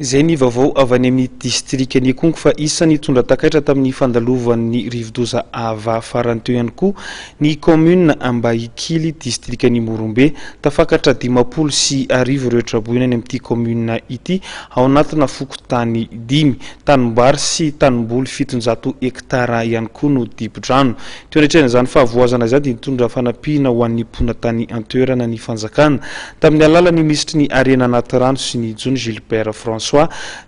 Zay ny vaovao avy any amin'ny distrika ny Kongo fa isan'ny tondra takaitra tamin'ny fandalovan'ny rivodoza ava farany teo ihany koa ny commune Ambaikily distrika ny Morombe tafakatra 50 ireo traboina any amin'ity commune ity ao anatina fokotany 5 tanimbary sy tanimboly 700 hektara ihany koa no dibo-drano. Teo anatrehana izany fahavoazana izany dia nitondra fanampiana ho an'ny mponatany antoerana ny fanjakana tamin'ny alalan'ny ministry ny harena anaty rano sy ny jony Gilbert François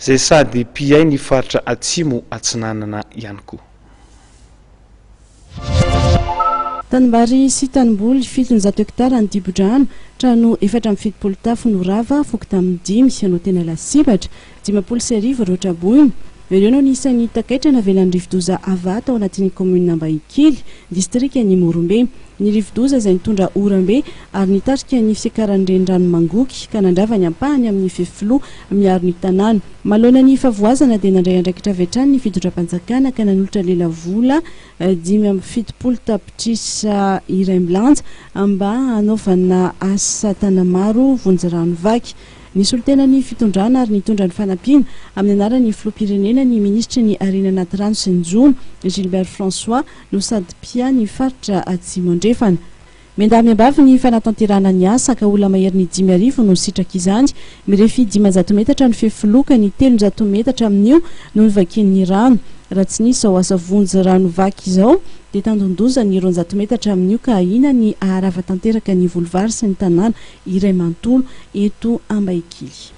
zay sady piay ny faritra atsimo atsinanana ihany koa. Tanimbary sy tanimboly 700 hektara ny dibo-drano, trano 470 tafo no rava, foky tamin'ny 5 no tena lasibatra, 50 ireo traboina. Ireo no nisan'ny takaitra navelan'ny rivodoza ava tao anatin'ny commune Ambaikily, distrika ny Morombe. Ny rivodoza izay nitondra orambe ary nitarika ny fiakaran'ny renirano mangoky ka nandrava ny ampahany amin'ny fefilo miaro ny tanàna. Malona ny favoazana dia nandray andraikitra avy hatrany ny fitondram-panjakana ka nanolotra lela vola 570 tapitrisa iray milanja mba hanaovana asa tanamaro vonjy-rano vaky. Nisy tena ny fitondrana ary nitondra ny fanampiana amin'ny anaran'ny filoham-pirenena ny ministry ny harena anaty rano sy ny jony Gilbert François no sady pia ny faritra atsimo andrefana. Miandamiambavy ny fanatanterana ny asa ka olona mahery ny 5,000 no sitraka izany, mirefy 500 metatra ny fefiloka ny 300 metatra amin'io no nivakian'ny rano. Raha tsy nisy ao asa vonjy rano vaky izao dia tandondoza ny 200 metatra amin'io ka ahina ny aharava tanteraka ny volovary sy ny tanàna iray manontolo eto Ambaikily.